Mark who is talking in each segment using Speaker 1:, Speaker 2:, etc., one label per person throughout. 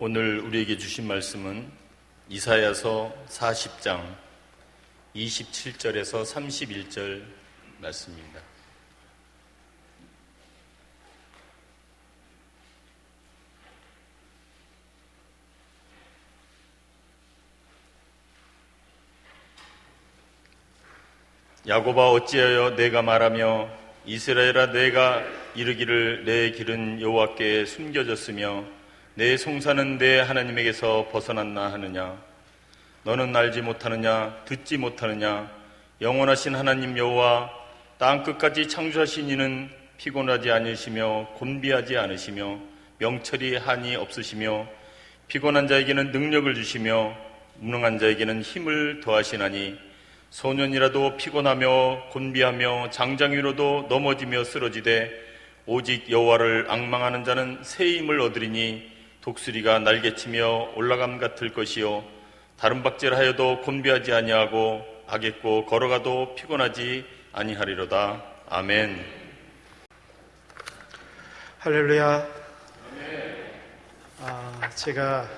Speaker 1: 오늘 우리에게 주신 말씀은 이사야서 40장 27절에서 31절 말씀입니다. 야곱아 어찌하여 내가 말하며 이스라엘아 내가 이르기를 내 길은 여호와께 숨겨졌으며 내 송사는 내 하나님에게서 벗어났나 하느냐. 너는 알지 못하느냐 듣지 못하느냐. 영원하신 하나님 여호와 땅 끝까지 창조하신 이는 피곤하지 않으시며 곤비하지 않으시며 명철이 한이 없으시며 피곤한 자에게는 능력을 주시며 무능한 자에게는 힘을 더하시나니 소년이라도 피곤하며 곤비하며 장장이로도 넘어지며 쓰러지되 오직 여호와를 앙망하는 자는 새 힘을 얻으리니 독수리가 날개치며 올라감 같을 것이요 다른 박질하여도 곤비하지 아니하고 악했고 걸어가도 피곤하지 아니하리로다. 아멘.
Speaker 2: 할렐루야. 제가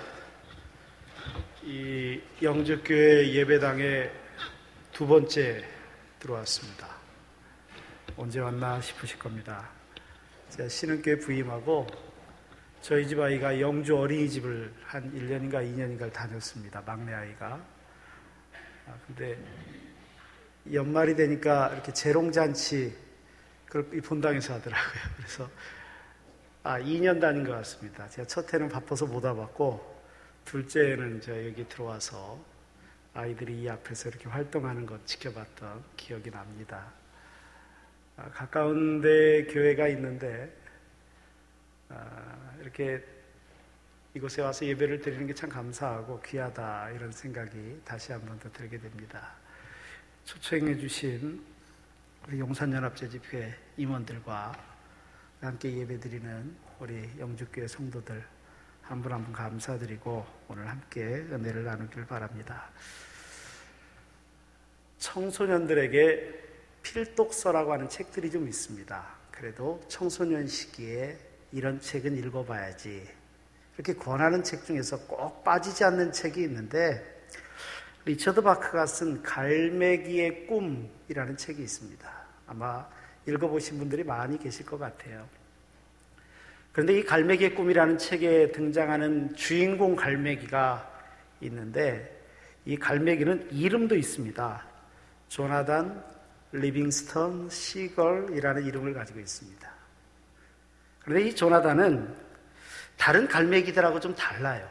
Speaker 2: 이 영접교회 예배당에 두 번째 들어왔습니다. 언제 왔나 싶으실 겁니다. 제가 신흥교회 부임하고 저희 집 아이가 영주 어린이집을 한 1년인가 2년인가를 다녔습니다. 막내 아이가. 근데 연말이 되니까 이렇게 재롱잔치 그걸 본당에서 하더라고요. 그래서 2년 다닌 것 같습니다. 제가 첫 해는 바빠서 못 와봤고 둘째는 제가 여기 들어와서 아이들이 이 앞에서 이렇게 활동하는 것 지켜봤던 기억이 납니다. 가까운 데 교회가 있는데 이렇게 이곳에 와서 예배를 드리는 게 참 감사하고 귀하다 이런 생각이 다시 한 번 더 들게 됩니다. 초청해 주신 우리 용산연합제집회 임원들과 함께 예배 드리는 우리 영주교회 성도들 한 분 한 분 감사드리고 오늘 함께 은혜를 나누길 바랍니다. 청소년들에게 필독서라고 하는 책들이 좀 있습니다. 그래도 청소년 시기에 이런 책은 읽어봐야지 이렇게 권하는 책 중에서 꼭 빠지지 않는 책이 있는데 리처드 바크가 쓴 갈매기의 꿈이라는 책이 있습니다. 아마 읽어보신 분들이 많이 계실 것 같아요. 그런데 이 갈매기의 꿈이라는 책에 등장하는 주인공 갈매기가 있는데 이 갈매기는 이름도 있습니다. 조나단 리빙스턴 시걸이라는 이름을 가지고 있습니다. 그런데 이 조나단은 다른 갈매기들하고 좀 달라요.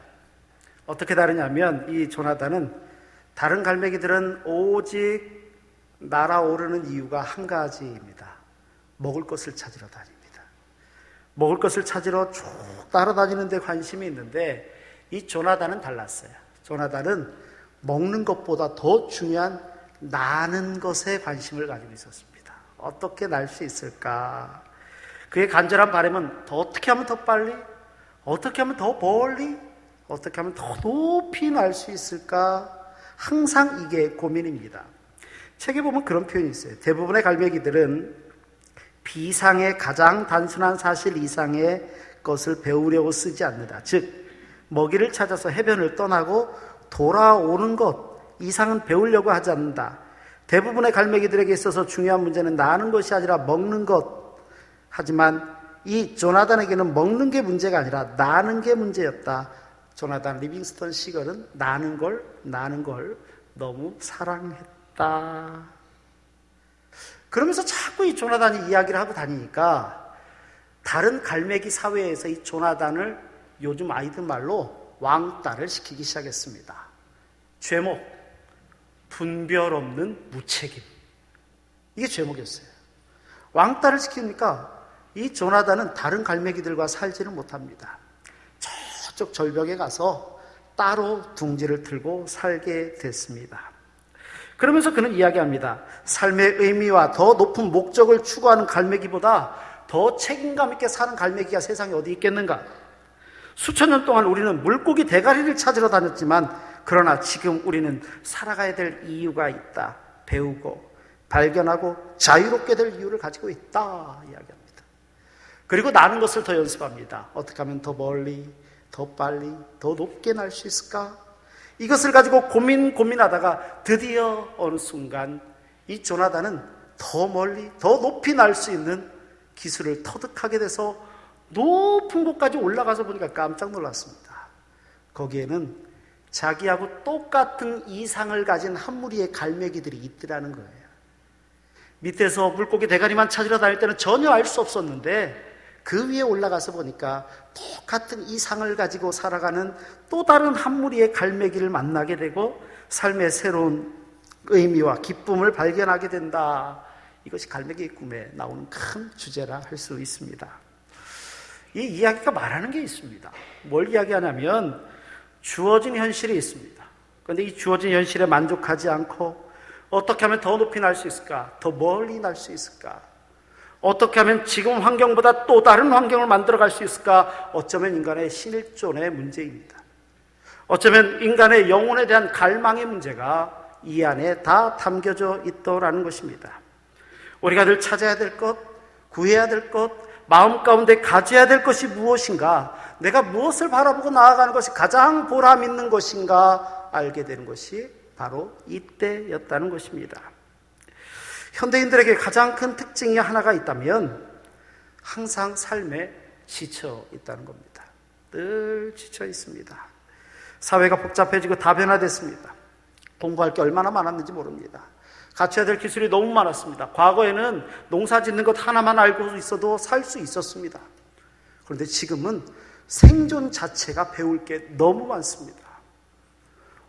Speaker 2: 어떻게 다르냐면 이 조나단은 다른 갈매기들은 오직 날아오르는 이유가 한 가지입니다. 먹을 것을 찾으러 다닙니다. 먹을 것을 찾으러 쭉 따라다니는 데 관심이 있는데 이 조나단은 달랐어요. 조나단은 먹는 것보다 더 중요한 나는 것에 관심을 가지고 있었습니다. 어떻게 날 수 있을까? 그의 간절한 바람은 더 어떻게 하면 더 빨리? 어떻게 하면 더 멀리? 어떻게 하면 더 높이 날 수 있을까? 항상 이게 고민입니다. 책에 보면 그런 표현이 있어요. 대부분의 갈매기들은 비상의 가장 단순한 사실 이상의 것을 배우려고 쓰지 않는다. 즉 먹이를 찾아서 해변을 떠나고 돌아오는 것 이상은 배우려고 하지 않는다. 대부분의 갈매기들에게 있어서 중요한 문제는 나는 것이 아니라 먹는 것. 하지만 이 조나단에게는 먹는 게 문제가 아니라 나는 게 문제였다. 조나단 리빙스턴 시걸은 나는 걸 너무 사랑했다. 그러면서 자꾸 이 조나단이 이야기를 하고 다니니까 다른 갈매기 사회에서 이 조나단을 요즘 아이들 말로 왕따를 시키기 시작했습니다. 제목 분별 없는 무책임. 이게 제목이었어요. 왕따를 시키니까 이 조나단은 다른 갈매기들과 살지는 못합니다. 저쪽 절벽에 가서 따로 둥지를 틀고 살게 됐습니다. 그러면서 그는 이야기합니다. 삶의 의미와 더 높은 목적을 추구하는 갈매기보다 더 책임감 있게 사는 갈매기가 세상에 어디 있겠는가? 수천 년 동안 우리는 물고기 대가리를 찾으러 다녔지만 그러나 지금 우리는 살아가야 될 이유가 있다. 배우고 발견하고 자유롭게 될 이유를 가지고 있다 이야기합니다. 그리고 나는 것을 더 연습합니다. 어떻게 하면 더 멀리, 더 빨리, 더 높게 날 수 있을까? 이것을 가지고 고민하다가 드디어 어느 순간 이 조나단은 더 멀리, 더 높이 날 수 있는 기술을 터득하게 돼서 높은 곳까지 올라가서 보니까 깜짝 놀랐습니다. 거기에는 자기하고 똑같은 이상을 가진 한 무리의 갈매기들이 있더라는 거예요. 밑에서 물고기 대가리만 찾으러 다닐 때는 전혀 알 수 없었는데 그 위에 올라가서 보니까 똑같은 이상을 가지고 살아가는 또 다른 한 무리의 갈매기를 만나게 되고 삶의 새로운 의미와 기쁨을 발견하게 된다. 이것이 갈매기의 꿈에 나오는 큰 주제라 할 수 있습니다. 이 이야기가 말하는 게 있습니다. 뭘 이야기하냐면 주어진 현실이 있습니다. 그런데 이 주어진 현실에 만족하지 않고 어떻게 하면 더 높이 날 수 있을까? 더 멀리 날 수 있을까? 어떻게 하면 지금 환경보다 또 다른 환경을 만들어갈 수 있을까? 어쩌면 인간의 실존의 문제입니다. 어쩌면 인간의 영혼에 대한 갈망의 문제가 이 안에 다 담겨져 있더라는 것입니다. 우리가 늘 찾아야 될 것, 구해야 될 것, 마음 가운데 가져야 될 것이 무엇인가? 내가 무엇을 바라보고 나아가는 것이 가장 보람 있는 것인가? 알게 되는 것이 바로 이때였다는 것입니다. 현대인들에게 가장 큰 특징이 하나가 있다면 항상 삶에 지쳐 있다는 겁니다. 늘 지쳐 있습니다. 사회가 복잡해지고 다변화됐습니다. 공부할 게 얼마나 많았는지 모릅니다. 갖춰야 될 기술이 너무 많았습니다. 과거에는 농사 짓는 것 하나만 알고 있어도 살 수 있었습니다. 그런데 지금은 생존 자체가 배울 게 너무 많습니다.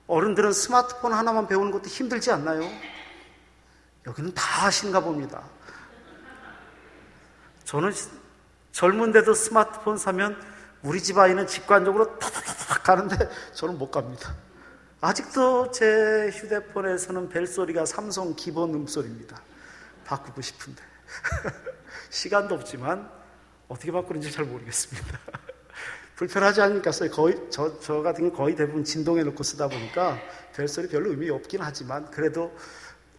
Speaker 2: 어른들은 스마트폰 하나만 배우는 것도 힘들지 않나요? 여기는 다 하신가 봅니다. 저는 젊은데도 스마트폰 사면 우리 집 아이는 직관적으로 타타타타 가는데 저는 못 갑니다. 아직도 제 휴대폰에서는 벨소리가 삼성 기본 음소리입니다. 바꾸고 싶은데 시간도 없지만 어떻게 바꾸는지 잘 모르겠습니다. 불편하지 않으니까 써요. 거의 저 같은 경우 거의 대부분 진동해 놓고 쓰다 보니까 벨소리 별로 의미 없긴 하지만 그래도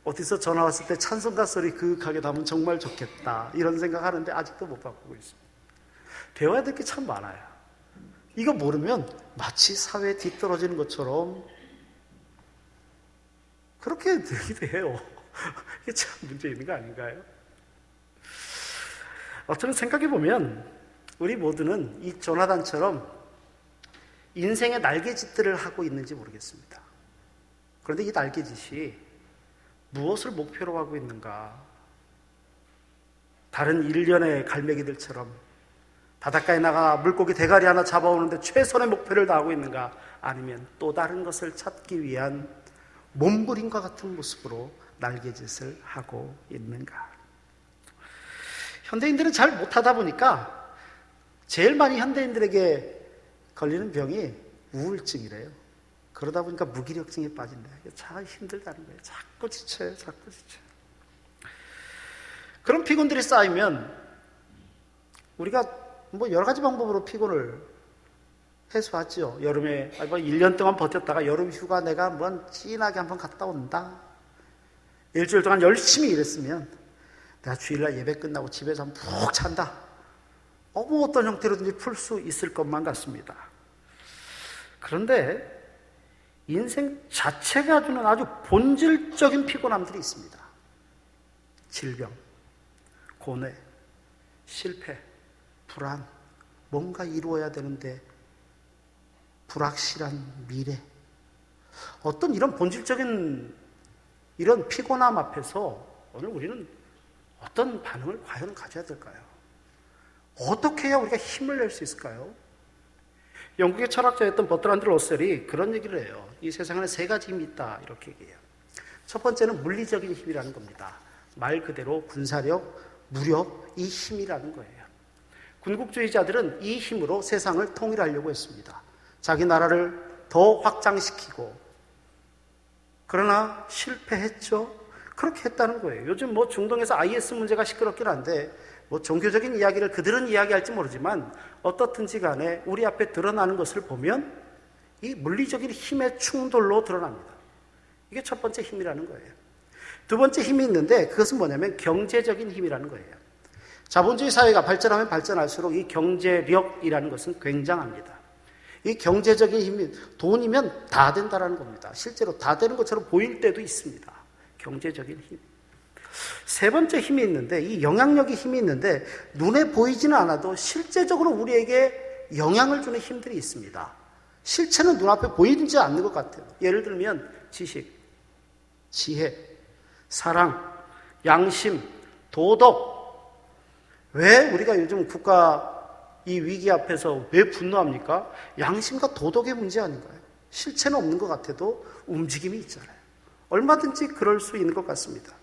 Speaker 2: 어디서 전화 왔을 때 찬송가 소리 그윽하게 나면 정말 좋겠다 이런 생각하는데 아직도 못 바꾸고 있습니다. 배워야 될 게 참 많아요. 이거 모르면 마치 사회에 뒤떨어지는 것처럼 그렇게 되기도 해요. 이게 참 문제 있는 거 아닌가요? 어쩌면 생각해보면 우리 모두는 이 조나단처럼 인생의 날개짓들을 하고 있는지 모르겠습니다. 그런데 이 날개짓이 무엇을 목표로 하고 있는가? 다른 일련의 갈매기들처럼 바닷가에 나가 물고기 대가리 하나 잡아오는데 최선의 목표를 다하고 있는가? 아니면 또 다른 것을 찾기 위한 몸부림과 같은 모습으로 날개짓을 하고 있는가? 현대인들은 잘 못하다 보니까 제일 많이 현대인들에게 걸리는 병이 우울증이래요. 그러다 보니까 무기력증에 빠진다. 참 힘들다는 거예요. 자꾸 지쳐요. 그런 피곤들이 쌓이면 우리가 뭐 여러 가지 방법으로 피곤을 해소하죠. 여름에 1년 동안 버텼다가 여름 휴가 내가 뭔 찐하게 한번 갔다 온다. 일주일 동안 열심히 일했으면 내가 주일날 예배 끝나고 집에서 한번 푹 잔다. 어떤 형태로든지 풀 수 있을 것만 같습니다. 그런데 인생 자체가 주는 아주 본질적인 피곤함들이 있습니다. 질병, 고뇌, 실패, 불안, 뭔가 이루어야 되는데 불확실한 미래. 어떤 이런 본질적인 이런 피곤함 앞에서 오늘 우리는 어떤 반응을 과연 가져야 될까요? 어떻게 해야 우리가 힘을 낼 수 있을까요? 영국의 철학자였던 버트란드 러셀이 그런 얘기를 해요. 이 세상에는 세 가지 힘이 있다 이렇게 얘기해요. 첫 번째는 물리적인 힘이라는 겁니다. 말 그대로 군사력, 무력, 이 힘이라는 거예요. 군국주의자들은 이 힘으로 세상을 통일하려고 했습니다. 자기 나라를 더 확장시키고, 그러나 실패했죠. 그렇게 했다는 거예요. 요즘 뭐 중동에서 IS 문제가 시끄럽긴 한데 뭐 종교적인 이야기를 그들은 이야기할지 모르지만 어떻든지 간에 우리 앞에 드러나는 것을 보면 이 물리적인 힘의 충돌로 드러납니다. 이게 첫 번째 힘이라는 거예요. 두 번째 힘이 있는데 그것은 뭐냐면 경제적인 힘이라는 거예요. 자본주의 사회가 발전하면 발전할수록 이 경제력이라는 것은 굉장합니다. 이 경제적인 힘이 돈이면 다 된다는 겁니다. 실제로 다 되는 것처럼 보일 때도 있습니다. 경제적인 힘. 세 번째 힘이 있는데, 이 영향력의 힘이 있는데 눈에 보이지는 않아도 실제적으로 우리에게 영향을 주는 힘들이 있습니다. 실체는 눈앞에 보이지 않는 것 같아요. 예를 들면 지식, 지혜, 사랑, 양심, 도덕. 왜 우리가 요즘 국가 이 위기 앞에서 왜 분노합니까? 양심과 도덕의 문제 아닌가요? 실체는 없는 것 같아도 움직임이 있잖아요. 얼마든지 그럴 수 있는 것 같습니다.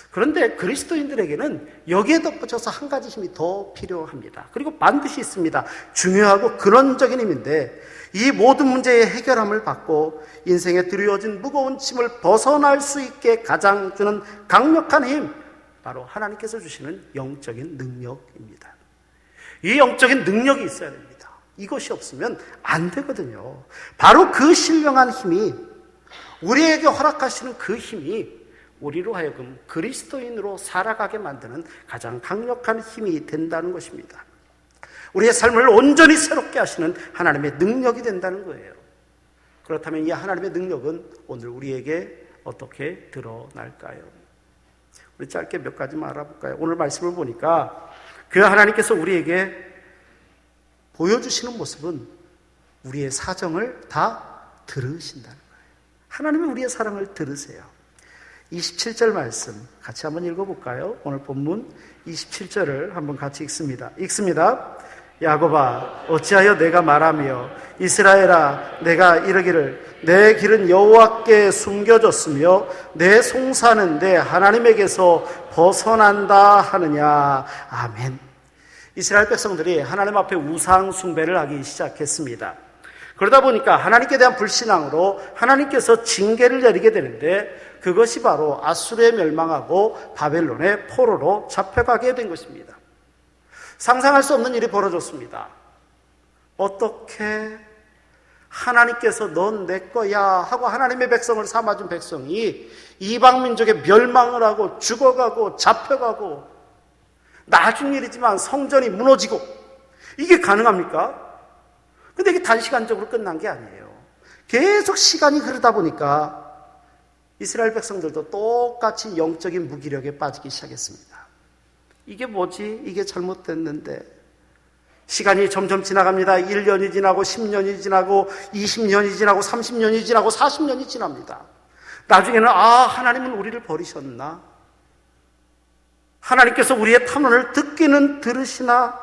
Speaker 2: 그런데 그리스도인들에게는 여기에 덧붙여서 한 가지 힘이 더 필요합니다. 그리고 반드시 있습니다. 중요하고 근원적인 힘인데, 이 모든 문제의 해결함을 받고 인생에 드리워진 무거운 짐을 벗어날 수 있게 가장 주는 강력한 힘, 바로 하나님께서 주시는 영적인 능력입니다. 이 영적인 능력이 있어야 됩니다. 이것이 없으면 안 되거든요. 바로 그 신령한 힘이, 우리에게 허락하시는 그 힘이 우리로 하여금 그리스도인으로 살아가게 만드는 가장 강력한 힘이 된다는 것입니다. 우리의 삶을 온전히 새롭게 하시는 하나님의 능력이 된다는 거예요. 그렇다면 이 하나님의 능력은 오늘 우리에게 어떻게 드러날까요? 우리 짧게 몇 가지만 알아볼까요? 오늘 말씀을 보니까 그 하나님께서 우리에게 보여주시는 모습은 우리의 사정을 다 들으신다는 거예요. 하나님은 우리의 사랑을 들으세요. 27절 말씀 같이 한번 읽어볼까요? 오늘 본문 27절을 한번 같이 읽습니다. 야곱아, 어찌하여 내가 말하며 이스라엘아, 내가 이르기를 내 길은 여호와께 숨겨졌으며 내 송사는 내 하나님에게서 벗어난다 하느냐. 아멘. 이스라엘 백성들이 하나님 앞에 우상 숭배를 하기 시작했습니다. 그러다 보니까 하나님께 대한 불신앙으로 하나님께서 징계를 내리게 되는데, 그것이 바로 아수르에 멸망하고 바벨론의 포로로 잡혀가게 된 것입니다. 상상할 수 없는 일이 벌어졌습니다. 어떻게 하나님께서 넌 내 거야 하고 하나님의 백성을 삼아준 백성이 이방 민족의 멸망을 하고 죽어가고 잡혀가고, 나중 일이지만 성전이 무너지고, 이게 가능합니까? 근데 이게 단시간적으로 끝난 게 아니에요. 계속 시간이 흐르다 보니까 이스라엘 백성들도 똑같이 영적인 무기력에 빠지기 시작했습니다. 이게 뭐지? 이게 잘못됐는데. 시간이 점점 지나갑니다. 1년이 지나고 10년이 지나고 20년이 지나고 30년이 지나고 40년이 지납니다. 나중에는 하나님은 우리를 버리셨나? 하나님께서 우리의 탐론을 듣기는 들으시나?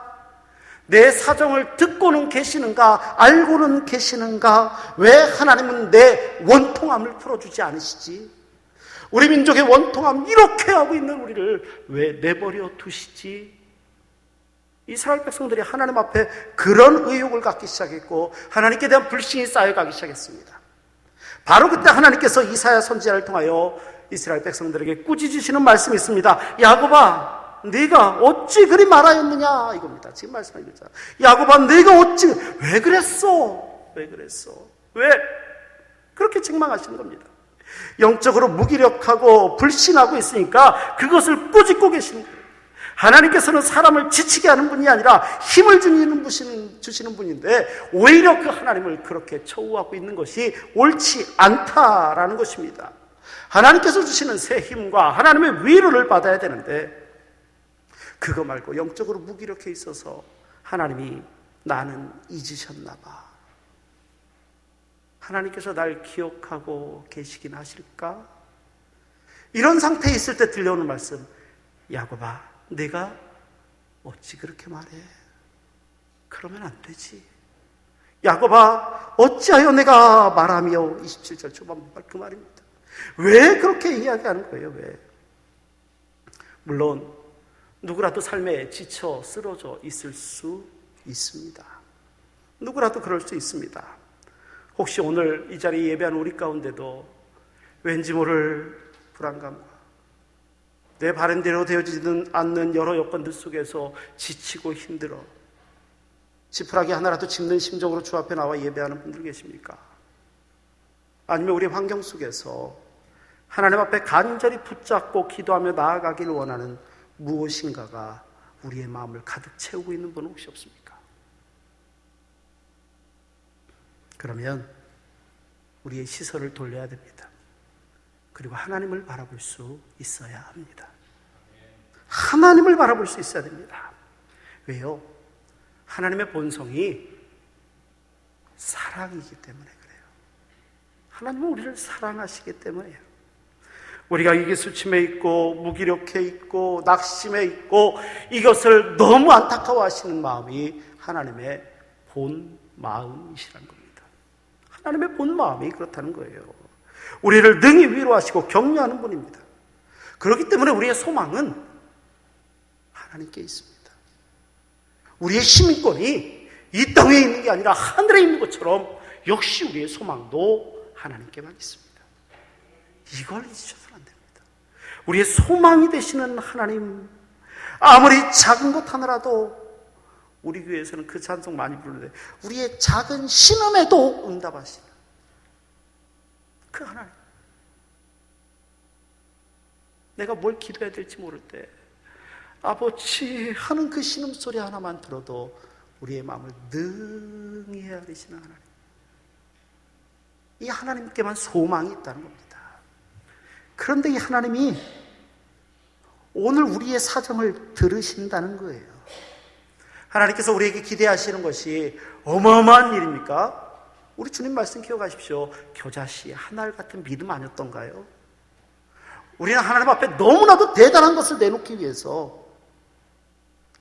Speaker 2: 내 사정을 듣고는 계시는가? 알고는 계시는가? 왜 하나님은 내 원통함을 풀어주지 않으시지? 우리 민족의 원통함 이렇게 하고 있는 우리를 왜 내버려 두시지? 이스라엘 백성들이 하나님 앞에 그런 의욕을 갖기 시작했고, 하나님께 대한 불신이 쌓여가기 시작했습니다. 바로 그때 하나님께서 이사야 선지자를 통하여 이스라엘 백성들에게 꾸짖으시는 말씀이 있습니다. 야곱아, 네가 어찌 그리 말하였느냐, 이겁니다. 지금 말씀하는 거죠. 야곱아, 네가 어찌, 왜 그랬어? 왜 그렇게 책망하시는 겁니다. 영적으로 무기력하고 불신하고 있으니까 그것을 꾸짖고 계시는 거예요. 하나님께서는 사람을 지치게 하는 분이 아니라 힘을 주시는 분인데, 오히려 그 하나님을 그렇게 처우하고 있는 것이 옳지 않다라는 것입니다. 하나님께서 주시는 새 힘과 하나님의 위로를 받아야 되는데, 그거 말고 영적으로 무기력해 있어서 하나님이 나는 잊으셨나 봐. 하나님께서 날 기억하고 계시긴 하실까? 이런 상태에 있을 때 들려오는 말씀, 야곱아, 내가 어찌 그렇게 말해? 그러면 안 되지. 야곱아, 어찌하여 내가 말하며, 27절 초반부터 그 말입니다. 왜 그렇게 이야기하는 거예요? 왜? 물론 누구라도 삶에 지쳐 쓰러져 있을 수 있습니다. 누구라도 그럴 수 있습니다. 혹시 오늘 이 자리에 예배한 우리 가운데도 왠지 모를 불안감과 내 바른대로 되어지지 않는 여러 여건들 속에서 지치고 힘들어 지푸라기 하나라도 짚는 심정으로 주 앞에 나와 예배하는 분들 계십니까? 아니면 우리 환경 속에서 하나님 앞에 간절히 붙잡고 기도하며 나아가길 원하는 무엇인가가 우리의 마음을 가득 채우고 있는 분은 혹시 없습니까? 그러면 우리의 시선을 돌려야 됩니다. 그리고 하나님을 바라볼 수 있어야 합니다. 하나님을 바라볼 수 있어야 됩니다. 왜요? 하나님의 본성이 사랑이기 때문에 그래요. 하나님은 우리를 사랑하시기 때문에요. 우리가 이게 수침해 있고 무기력해 있고 낙심해 있고 이것을 너무 안타까워하시는 마음이 하나님의 본 마음이시라는 겁니다. 하나님의 본 마음이 그렇다는 거예요. 우리를 능히 위로하시고 격려하는 분입니다. 그렇기 때문에 우리의 소망은 하나님께 있습니다. 우리의 시민권이 이 땅에 있는 게 아니라 하늘에 있는 것처럼 역시 우리의 소망도 하나님께만 있습니다. 이걸 잊으셔서는 안 됩니다. 우리의 소망이 되시는 하나님, 아무리 작은 것 하나라도 우리 교회에서는 그 찬송 많이 부르는데 우리의 작은 신음에도 응답하시는 그 하나님. 내가 뭘 기도해야 될지 모를 때 아버지 하는 그 신음소리 하나만 들어도 우리의 마음을 능히 헤아리시는 하나님. 이 하나님께만 소망이 있다는 겁니다. 그런데 이 하나님이 오늘 우리의 사정을 들으신다는 거예요. 하나님께서 우리에게 기대하시는 것이 어마어마한 일입니까? 우리 주님 말씀 기억하십시오. 겨자씨 하늘 같은 믿음 아니었던가요? 우리는 하나님 앞에 너무나도 대단한 것을 내놓기 위해서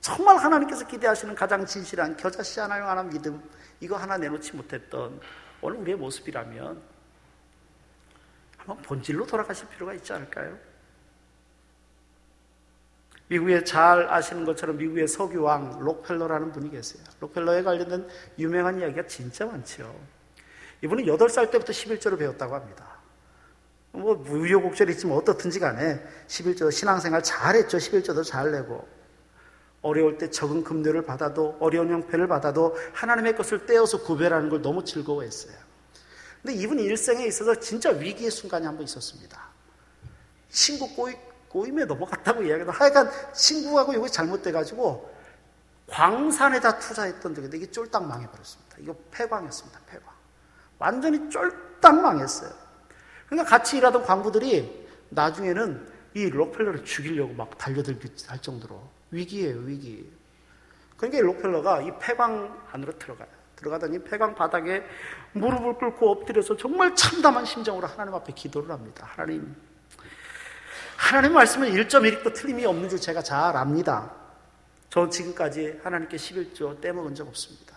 Speaker 2: 정말 하나님께서 기대하시는 가장 진실한 겨자씨 하나를 향한 믿음, 이거 하나 내놓지 못했던 오늘 우리의 모습이라면 한번 본질로 돌아가실 필요가 있지 않을까요? 미국에 잘 아시는 것처럼 미국의 석유왕 록펠러라는 분이 계세요. 록펠러에 관련된 유명한 이야기가 진짜 많죠. 이분은 8살 때부터 11조를 배웠다고 합니다. 뭐 무효곡절이 있지만 어떻든지 간에 11조 신앙생활 잘했죠. 11조도 잘 내고 어려울 때 적은 급료를 받아도 어려운 형편을 받아도 하나님의 것을 떼어서 구별하는 걸 너무 즐거워했어요. 근데 이분이 일생에 있어서 진짜 위기의 순간이 한 번 있었습니다. 친구 꼬임에 넘어갔다고 이야기해도 하여간 친구하고 이거 잘못돼가지고 광산에다 투자했던 적인데 이게 쫄딱 망해버렸습니다. 이거 폐광이었습니다. 폐광. 완전히 쫄딱 망했어요. 그러니까 같이 일하던 광부들이 나중에는 이 록펠러를 죽이려고 막 달려들기 할 정도로 위기예요, 위기. 그러니까 이 록펠러가 이 폐광 안으로 들어가요. 들어가더니 폐광 바닥에 무릎을 꿇고 엎드려서 정말 참담한 심정으로 하나님 앞에 기도를 합니다. 하나님 말씀은 1.1도 틀림이 없는 줄 제가 잘 압니다. 저는 지금까지 하나님께 11조 떼먹은 적 없습니다.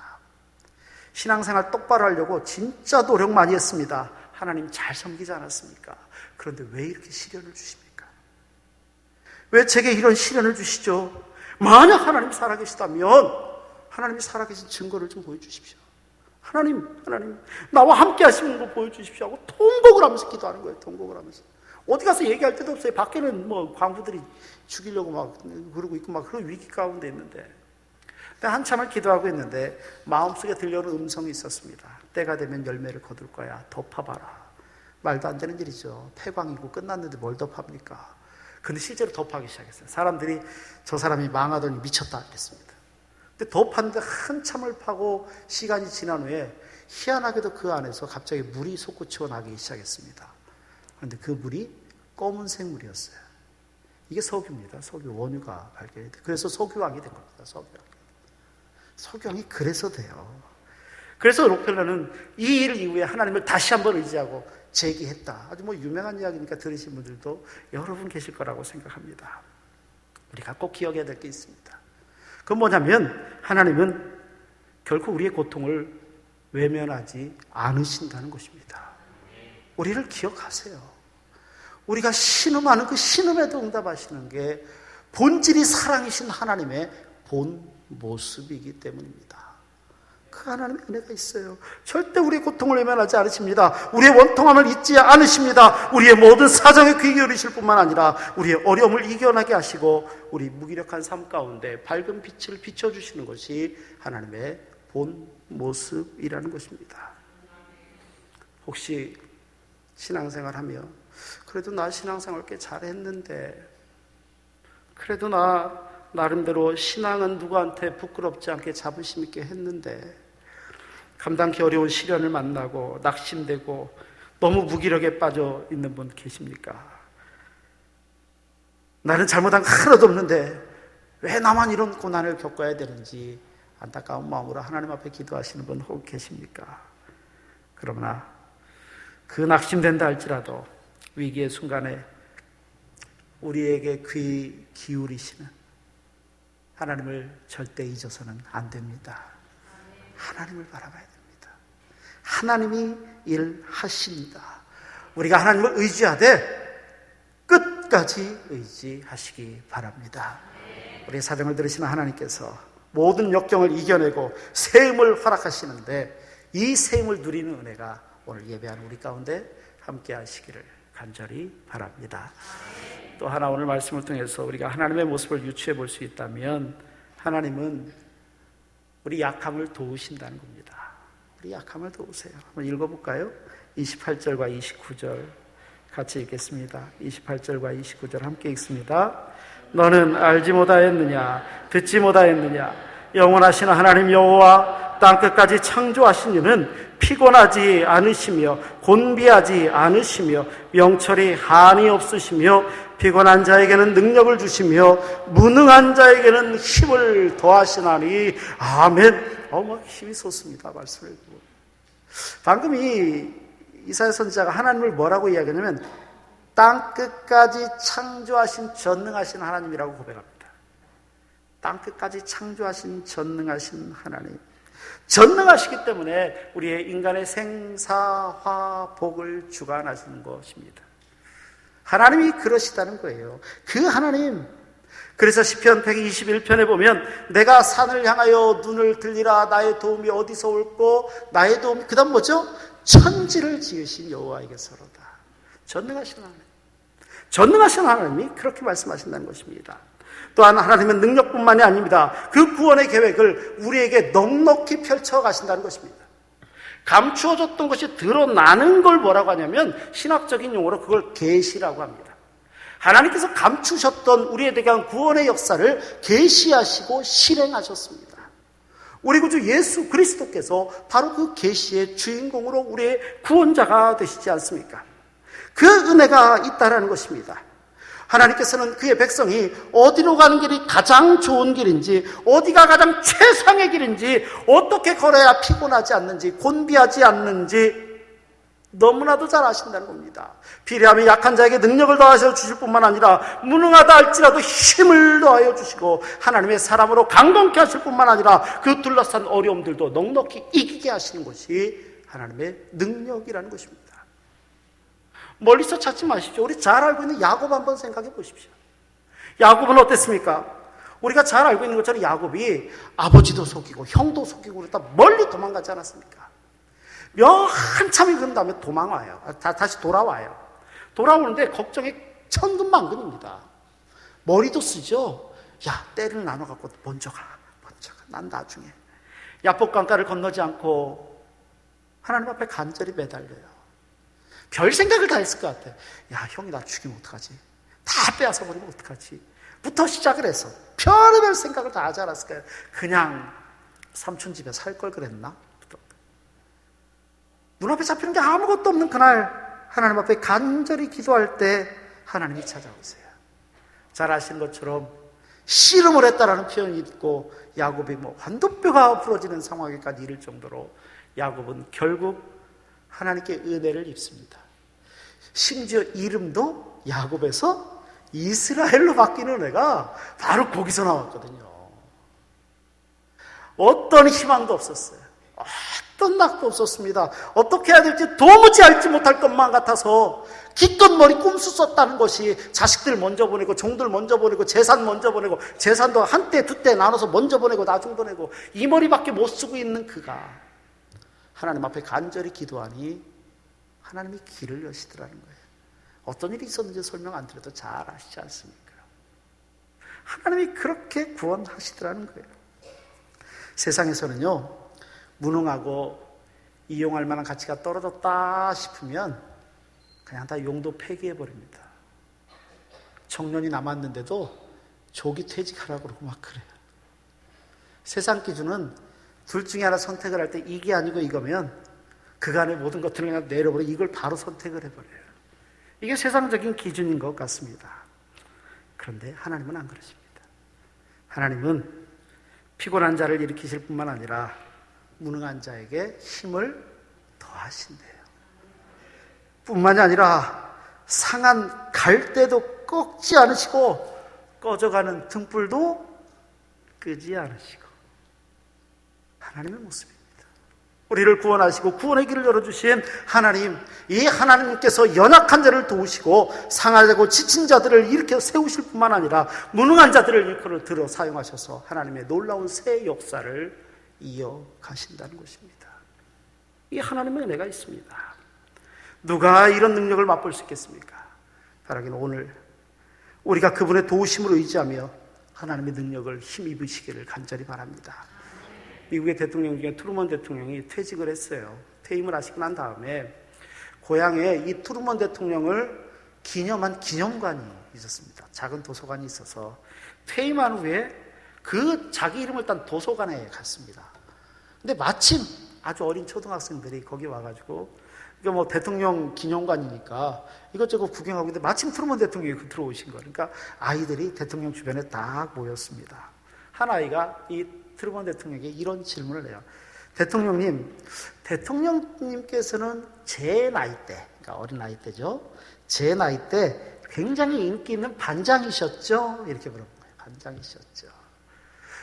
Speaker 2: 신앙생활 똑바로 하려고 진짜 노력 많이 했습니다. 하나님 잘 섬기지 않았습니까? 그런데 왜 이렇게 시련을 주십니까? 왜 제게 이런 시련을 주시죠? 만약 하나님 살아계시다면 하나님이 살아계신 증거를 좀 보여주십시오. 하나님 나와 함께 하시는 거 보여주십시오 하고 통곡을 하면서 기도하는 거예요. 통곡을 하면서. 어디 가서 얘기할 데도 없어요. 밖에는 뭐 광부들이 죽이려고 막 그러고 있고 막 그런 위기 가운데 있는데. 근데 한참을 기도하고 있는데 마음속에 들려오는 음성이 있었습니다. 때가 되면 열매를 거둘 거야. 덮어봐라. 말도 안 되는 일이죠. 폐광이고 끝났는데 뭘 덮합니까? 근데 실제로 덮하기 시작했어요. 사람들이 저 사람이 망하더니 미쳤다 그랬습니다. 근데 덮았는데 한참을 파고 시간이 지난 후에 희한하게도 그 안에서 갑자기 물이 솟구쳐 나기 시작했습니다. 그런데 그 물이 검은색 물이었어요. 이게 석유입니다. 석유 원유가 발견이 돼요. 그래서 석유왕이 된 겁니다. 석유왕이 그래서 돼요. 그래서 록펠러는 이 일 이후에 하나님을 다시 한번 의지하고 재기했다. 아주 뭐 유명한 이야기니까 들으신 분들도 여러분 계실 거라고 생각합니다. 우리가 꼭 기억해야 될 게 있습니다. 그건 뭐냐면 하나님은 결코 우리의 고통을 외면하지 않으신다는 것입니다. 우리를 기억하세요. 우리가 신음하는 그 신음에도 응답하시는 게 본질이 사랑이신 하나님의 본 모습이기 때문입니다. 그 하나님의 은혜가 있어요. 절대 우리의 고통을 외면하지 않으십니다. 우리의 원통함을 잊지 않으십니다. 우리의 모든 사정에 귀 기울이실 뿐만 아니라 우리의 어려움을 이겨나게 하시고 우리 무기력한 삶 가운데 밝은 빛을 비춰주시는 것이 하나님의 본 모습이라는 것입니다. 혹시 신앙생활하며 그래도 나 신앙생활 꽤 잘했는데 그래도 나 나름대로 신앙은 누구한테 부끄럽지 않게 자부심 있게 했는데 감당하기 어려운 시련을 만나고 낙심되고 너무 무기력에 빠져 있는 분 계십니까? 나는 잘못한 거 하나도 없는데 왜 나만 이런 고난을 겪어야 되는지 안타까운 마음으로 하나님 앞에 기도하시는 분 혹 계십니까? 그러나 그 낙심된다 할지라도 위기의 순간에 우리에게 귀 기울이시는 하나님을 절대 잊어서는 안 됩니다. 하나님을 바라봐야 됩니다. 하나님이 일하십니다. 우리가 하나님을 의지하되 끝까지 의지하시기 바랍니다. 우리의 사정을 들으시는 하나님께서 모든 역경을 이겨내고 세움을 허락하시는데 이 세움을 누리는 은혜가 오늘 예배하는 우리 가운데 함께 하시기를 간절히 바랍니다. 또 하나 오늘 말씀을 통해서 우리가 하나님의 모습을 유추해 볼 수 있다면 하나님은 우리 약함을 도우신다는 겁니다. 우리 약함을 도우세요. 한번 읽어볼까요? 28절과 29절 같이 읽겠습니다. 28절과 29절 함께 읽습니다. 너는 알지 못하였느냐 듣지 못하였느냐 영원하신 하나님 여호와 땅끝까지 창조하신 이는 피곤하지 않으시며 곤비하지 않으시며 명철이 한이 없으시며 피곤한 자에게는 능력을 주시며 무능한 자에게는 힘을 더하시나니 아멘. 막 힘이 솟습니다. 말씀을 듣고 방금 이사야 선지자가 하나님을 뭐라고 이야기하냐면 땅끝까지 창조하신 전능하신 하나님이라고 고백합니다. 땅끝까지 창조하신 전능하신 하나님, 전능하시기 때문에 우리의 인간의 생사화복을 주관하시는 것입니다. 하나님이 그러시다는 거예요. 그 하나님, 그래서 시편 121편에 보면 내가 산을 향하여 눈을 들리라 나의 도움이 어디서 올꼬 나의 도움이 그 다음 뭐죠? 천지를 지으신 여호와에게서로다. 전능하신 하나님, 전능하신 하나님이 그렇게 말씀하신다는 것입니다. 또한 하나님은 능력뿐만이 아닙니다. 그 구원의 계획을 우리에게 넉넉히 펼쳐가신다는 것입니다. 감추어졌던 것이 드러나는 걸 뭐라고 하냐면 신학적인 용어로 그걸 계시라고 합니다. 하나님께서 감추셨던 우리에 대한 구원의 역사를 계시하시고 실행하셨습니다. 우리 구주 예수 그리스도께서 바로 그 계시의 주인공으로 우리의 구원자가 되시지 않습니까? 그 은혜가 있다라는 것입니다. 하나님께서는 그의 백성이 어디로 가는 길이 가장 좋은 길인지, 어디가 가장 최상의 길인지, 어떻게 걸어야 피곤하지 않는지, 곤비하지 않는지 너무나도 잘 아신다는 겁니다. 필요하면 약한 자에게 능력을 더하여 주실 뿐만 아니라 무능하다 할지라도 힘을 더하여 주시고 하나님의 사람으로 강건케 하실 뿐만 아니라 그 둘러싼 어려움들도 넉넉히 이기게 하시는 것이 하나님의 능력이라는 것입니다. 멀리서 찾지 마십시오. 우리 잘 알고 있는 야곱 한번 생각해 보십시오. 야곱은 어땠습니까? 우리가 잘 알고 있는 것처럼 야곱이 아버지도 속이고 형도 속이고 그러다 멀리 도망가지 않았습니까? 한참이 그런 다음에 도망와요. 다시 돌아와요. 돌아오는데 걱정이 천근만근입니다. 머리도 쓰죠. 야, 때를 나눠갖고 먼저 가. 난 나중에. 야복강가를 건너지 않고 하나님 앞에 간절히 매달려요. 별 생각을 다 했을 것 같아. 야, 형이 나 죽이면 어떡하지? 다 빼앗아 버리면 어떡하지? 부터 시작을 해서 별의별 생각을 다 하지 않았을까요? 그냥 삼촌 집에 살 걸 그랬나? 눈앞에 잡히는 게 아무것도 없는 그날 하나님 앞에 간절히 기도할 때 하나님이 찾아오세요. 잘 아시는 것처럼 씨름을 했다라는 표현이 있고 야곱이 환도뼈가 부러지는 상황에까지 이를 정도로 야곱은 결국 하나님께 은혜를 입습니다. 심지어 이름도 야곱에서 이스라엘로 바뀌는 은혜가 바로 거기서 나왔거든요. 어떤 희망도 없었어요. 어떤 낙도 없었습니다. 어떻게 해야 될지 도무지 알지 못할 것만 같아서 기껏 머리 꼼수 썼다는 것이 자식들 먼저 보내고 종들 먼저 보내고 재산 먼저 보내고 재산도 한때 두 때 나눠서 먼저 보내고 나중 보내고 이 머리밖에 못 쓰고 있는 그가 하나님 앞에 간절히 기도하니 하나님이 길을 여시더라는 거예요. 어떤 일이 있었는지 설명 안 드려도 잘 아시지 않습니까? 하나님이 그렇게 구원하시더라는 거예요. 세상에서는요, 무능하고 이용할 만한 가치가 떨어졌다 싶으면 그냥 다 용도 폐기해버립니다. 청년이 남았는데도 조기 퇴직하라고 그러고 막 그래요. 세상 기준은 둘 중에 하나 선택을 할 때 이게 아니고 이거면 그간의 모든 것들을 그냥 내려버려 이걸 바로 선택을 해버려요. 이게 세상적인 기준인 것 같습니다. 그런데 하나님은 안 그러십니다. 하나님은 피곤한 자를 일으키실 뿐만 아니라 무능한 자에게 힘을 더하신대요. 뿐만이 아니라 상한 갈대도 꺾지 않으시고 꺼져가는 등불도 끄지 않으시고 하나님의 모습입니다. 우리를 구원하시고 구원의 길을 열어주신 하나님, 이 하나님께서 연약한 자를 도우시고 상하고 지친 자들을 일으켜 세우실 뿐만 아니라 무능한 자들을 일컬어 들어 사용하셔서 하나님의 놀라운 새 역사를 이어가신다는 것입니다. 이 하나님의 은혜가 있습니다. 누가 이런 능력을 맛볼 수 있겠습니까? 바라기는 오늘 우리가 그분의 도우심을 의지하며 하나님의 능력을 힘입으시기를 간절히 바랍니다. 미국의 대통령 중에 트루먼 대통령이 퇴직을 했어요. 퇴임을 하시고 난 다음에 고향에 이 트루먼 대통령을 기념한 기념관이 있었습니다. 작은 도서관이 있어서 퇴임한 후에 그 자기 이름을 딴 도서관에 갔습니다. 근데 마침 아주 어린 초등학생들이 거기 와가지고 이게 뭐 대통령 기념관이니까 이것저것 구경하고 있는데 마침 트루먼 대통령이 들어오신 거예요. 그러니까 아이들이 대통령 주변에 딱 모였습니다. 한 아이가 이 트루먼 대통령에게 이런 질문을 해요. 대통령님께서는 제 나이 때, 그러니까 어린 나이 때죠. 제 나이 때 굉장히 인기 있는 반장이셨죠? 이렇게 물어본 거예요. 반장이셨죠.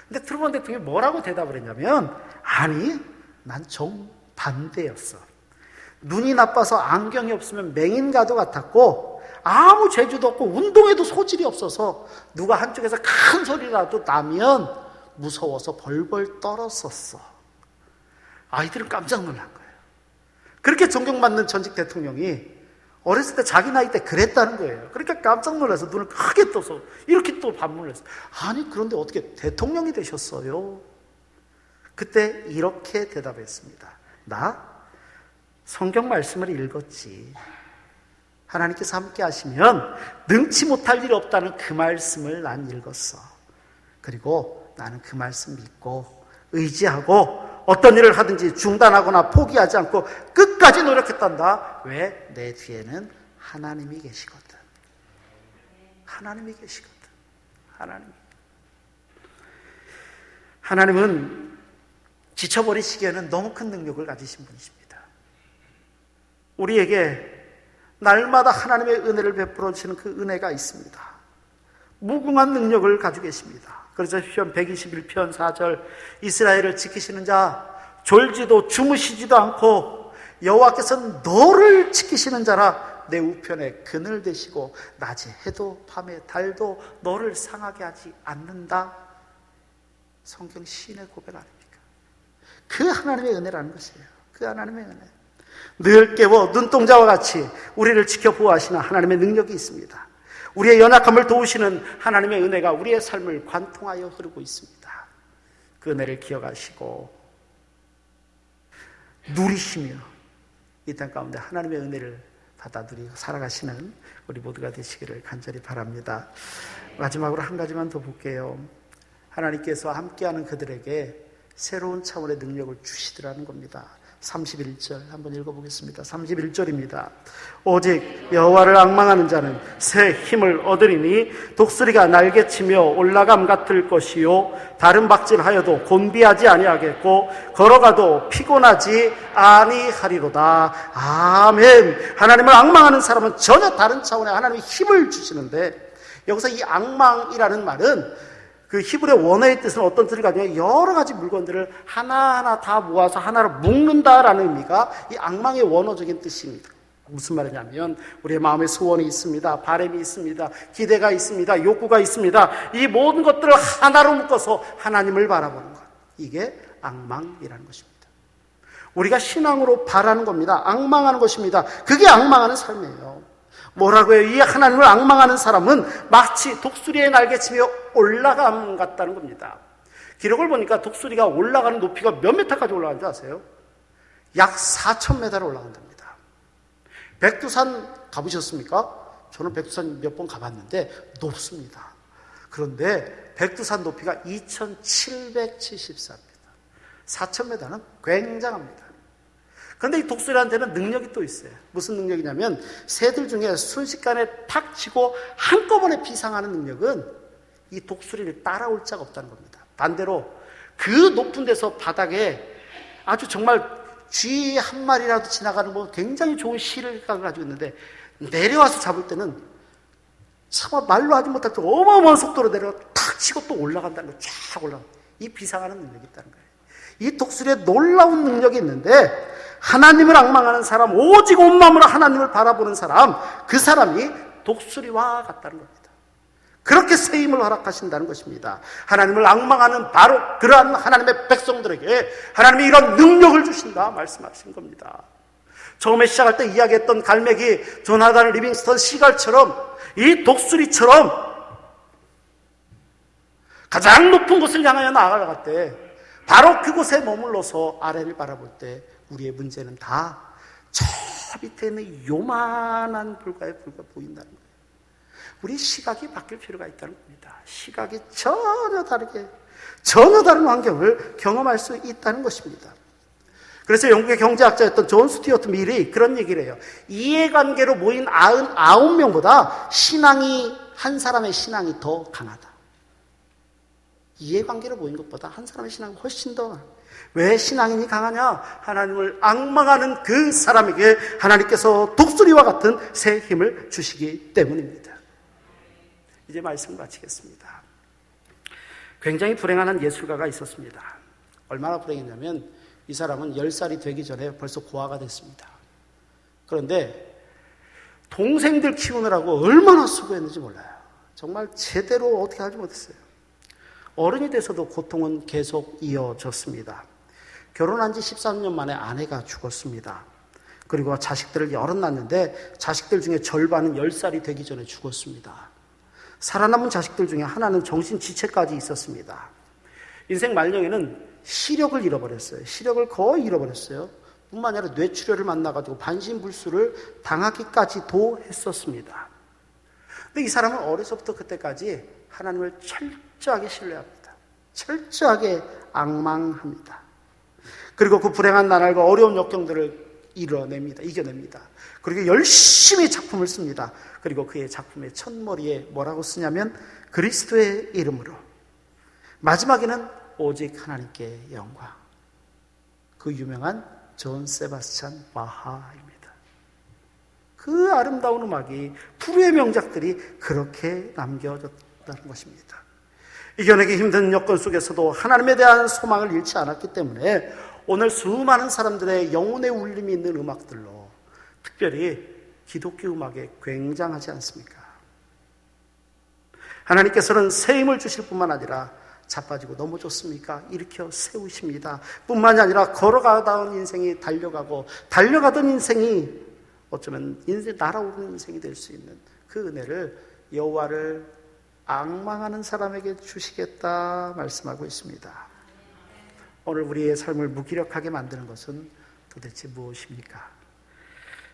Speaker 2: 근데 트루먼 대통령이 뭐라고 대답을 했냐면, 아니, 난 정반대였어. 눈이 나빠서 안경이 없으면 맹인과도 같았고 아무 재주도 없고 운동에도 소질이 없어서 누가 한쪽에서 큰 소리라도 나면 무서워서 벌벌 떨었었어. 아이들은 깜짝 놀란 거예요. 그렇게 존경받는 전직 대통령이 어렸을 때 자기 나이 때 그랬다는 거예요. 그러니까 깜짝 놀라서 눈을 크게 떠서 이렇게 또 반문을 했어요. 아니 그런데 어떻게 대통령이 되셨어요? 그때 이렇게 대답했습니다. 나 성경 말씀을 읽었지. 하나님께서 함께 하시면 능치 못할 일이 없다는 그 말씀을 난 읽었어. 그리고 나는 그 말씀 믿고 의지하고 어떤 일을 하든지 중단하거나 포기하지 않고 끝까지 노력했단다. 왜? 내 뒤에는 하나님이 계시거든. 하나님이 계시거든. 하나님은 지쳐버리시기에는 너무 큰 능력을 가지신 분이십니다. 우리에게 날마다 하나님의 은혜를 베풀어 주시는 그 은혜가 있습니다. 무궁한 능력을 가지고 계십니다. 그래서 시편 121편 4절 이스라엘을 지키시는 자 졸지도 주무시지도 않고 여호와께서는 너를 지키시는 자라 내 우편에 그늘 되시고 낮에 해도 밤에 달도 너를 상하게 하지 않는다. 성경 시인의 고백 아닙니까? 그 하나님의 은혜라는 것이에요. 그 하나님의 은혜. 늘 깨워 눈동자와 같이 우리를 지켜 보호하시는 하나님의 능력이 있습니다. 우리의 연약함을 도우시는 하나님의 은혜가 우리의 삶을 관통하여 흐르고 있습니다. 그 은혜를 기억하시고 누리시며 이 땅 가운데 하나님의 은혜를 받아 누리고 살아가시는 우리 모두가 되시기를 간절히 바랍니다. 마지막으로 한 가지만 더 볼게요. 하나님께서 함께하는 그들에게 새로운 차원의 능력을 주시더라는 겁니다. 31절 한번 읽어보겠습니다. 31절입니다. 오직 여호와를 앙망하는 자는 새 힘을 얻으리니 독수리가 날개치며 올라감 같을 것이요 다른 박질하여도 곤비하지 아니하겠고 걸어가도 피곤하지 아니하리로다. 아멘. 하나님을 앙망하는 사람은 전혀 다른 차원의 하나님의 힘을 주시는데 여기서 이 앙망이라는 말은 그 히브리어 원어의 뜻은 어떤 뜻을 가지고 여러 가지 물건들을 하나하나 다 모아서 하나로 묶는다라는 의미가 이 앙망의 원어적인 뜻입니다. 무슨 말이냐면 우리의 마음에 소원이 있습니다. 바람이 있습니다. 기대가 있습니다. 욕구가 있습니다. 이 모든 것들을 하나로 묶어서 하나님을 바라보는 것. 이게 앙망이라는 것입니다. 우리가 신앙으로 바라는 겁니다. 앙망하는 것입니다. 그게 앙망하는 삶이에요. 뭐라고 해요? 이 하나님을 앙망하는 사람은 마치 독수리의 날개치며 올라감 같다는 겁니다. 기록을 보니까 독수리가 올라가는 높이가 몇 미터까지 올라가는지 아세요? 약 4,000m를 올라간답니다. 백두산 가보셨습니까? 저는 백두산 몇 번 가봤는데 높습니다. 그런데 백두산 높이가 2,774m. 4,000m는 굉장합니다. 그런데 이 독수리한테는 능력이 또 있어요. 무슨 능력이냐면 새들 중에 순식간에 탁 치고 한꺼번에 비상하는 능력은 이 독수리를 따라올 자가 없다는 겁니다. 반대로 그 높은 데서 바닥에 아주 정말 쥐 한 마리라도 지나가는 뭐 굉장히 좋은 시력을 가지고 있는데 내려와서 잡을 때는 차마 말로 하지 못할 때 어마어마한 속도로 내려가 탁 치고 또 올라간다는 거예요. 쫙 올라가. 이 비상하는 능력이 있다는 거예요. 이 독수리에 놀라운 능력이 있는데 하나님을 앙망하는 사람, 오직 온 마음으로 하나님을 바라보는 사람, 그 사람이 독수리와 같다는 겁니다. 그렇게 새 힘을 허락하신다는 것입니다. 하나님을 앙망하는 바로 그러한 하나님의 백성들에게 하나님이 이런 능력을 주신다 말씀하신 겁니다. 처음에 시작할 때 이야기했던 갈매기, 조나단 리빙스턴 시갈처럼 이 독수리처럼 가장 높은 곳을 향하여 나아갈 때 바로 그곳에 머물러서 아래를 바라볼 때 우리의 문제는 다 저 밑에 있는 요만한 불가에 불과 보인다는 거예요. 우리 시각이 바뀔 필요가 있다는 겁니다. 시각이 전혀 다른 환경을 경험할 수 있다는 것입니다. 그래서 영국의 경제학자였던 존 스튜어트 밀이 그런 얘기를 해요. 이해관계로 모인 99명보다 한 사람의 신앙이 더 강하다. 이해관계로 모인 것보다 한 사람의 신앙이 훨씬 더 강하다. 왜 신앙인이 강하냐? 하나님을 앙망하는 그 사람에게 하나님께서 독수리와 같은 새 힘을 주시기 때문입니다. 이제 말씀 마치겠습니다. 굉장히 불행한 한 예술가가 있었습니다. 얼마나 불행했냐면 이 사람은 10살이 되기 전에 벌써 고아가 됐습니다. 그런데 동생들 키우느라고 얼마나 수고했는지 몰라요. 정말 제대로 어떻게 하지 못했어요. 어른이 돼서도 고통은 계속 이어졌습니다. 결혼한 지 13년 만에 아내가 죽었습니다. 그리고 자식들을 여럿 낳았는데 자식들 중에 절반은 10살이 되기 전에 죽었습니다. 살아남은 자식들 중에 하나는 정신지체까지 있었습니다. 인생 말년에는 시력을 잃어버렸어요. 시력을 거의 잃어버렸어요. 뿐만 아니라 뇌출혈을 만나가지고 반신불수를 당하기까지도 했었습니다. 근데 이 사람은 어려서부터 그때까지 하나님을 철저하게 신뢰합니다. 철저하게 앙망합니다. 그리고 그 불행한 나날과 어려운 역경들을 이겨냅니다. 그리고 열심히 작품을 씁니다. 그리고 그의 작품의 첫머리에 뭐라고 쓰냐면 그리스도의 이름으로, 마지막에는 오직 하나님께 영광. 그 유명한 존 세바스찬 바하입니다. 그 아름다운 음악이, 불후의 명작들이 그렇게 남겨졌다는 것입니다. 이겨내기 힘든 여건 속에서도 하나님에 대한 소망을 잃지 않았기 때문에 오늘 수많은 사람들의 영혼의 울림이 있는 음악들로, 특별히 기독교 음악에 굉장하지 않습니까? 하나님께서는 새 힘을 주실 뿐만 아니라 자빠지고 넘어졌습니까? 일으켜 세우십니다. 뿐만이 아니라 걸어가던 인생이 달려가던 인생이 어쩌면 날아오르는 인생이 될 수 있는 그 은혜를 여호와를 앙망하는 사람에게 주시겠다 말씀하고 있습니다. 오늘 우리의 삶을 무기력하게 만드는 것은 도대체 무엇입니까?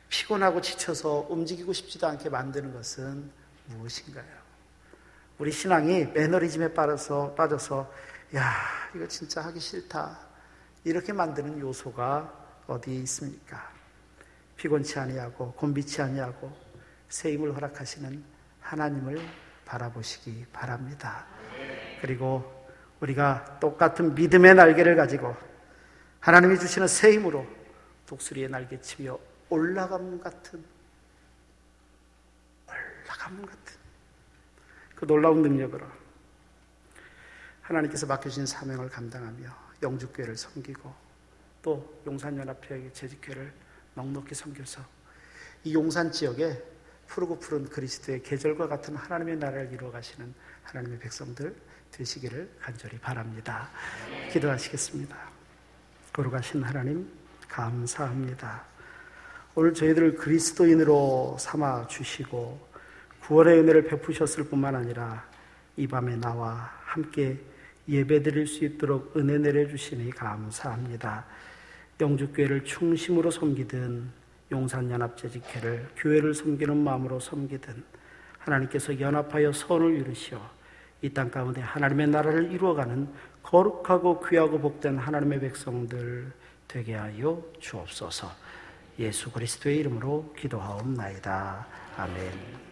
Speaker 2: 피곤하고 지쳐서 움직이고 싶지도 않게 만드는 것은 무엇인가요? 우리 신앙이 매너리즘에 빠져서 야, 이거 진짜 하기 싫다, 이렇게 만드는 요소가 어디 있습니까? 피곤치 아니하고 곤비치 아니하고 새 힘을 허락하시는 하나님을 바라보시기 바랍니다. 그리고 우리가 똑같은 믿음의 날개를 가지고 하나님이 주시는 새 힘으로 독수리의 날개치며 올라감 같은 그 놀라운 능력으로 하나님께서 맡겨주신 사명을 감당하며 영주교회를 섬기고 또 용산연합회의 재직회를 넉넉히 섬겨서 이 용산 지역에 푸르고 푸른 그리스도의 계절과 같은 하나님의 나라를 이루어가시는 하나님의 백성들 되시기를 간절히 바랍니다. 기도하시겠습니다. 거룩하신 하나님, 감사합니다. 오늘 저희들을 그리스도인으로 삼아 주시고 구원의 은혜를 베푸셨을 뿐만 아니라 이 밤에 나와 함께 예배드릴 수 있도록 은혜 내려주시니 감사합니다. 영주교회를 충심으로 섬기든 용산연합재직회를 교회를 섬기는 마음으로 섬기든 하나님께서 연합하여 선을 이루시어 이 땅 가운데 하나님의 나라를 이루어가는 거룩하고 귀하고 복된 하나님의 백성들 되게 하여 주옵소서. 예수 그리스도의 이름으로 기도하옵나이다. 아멘.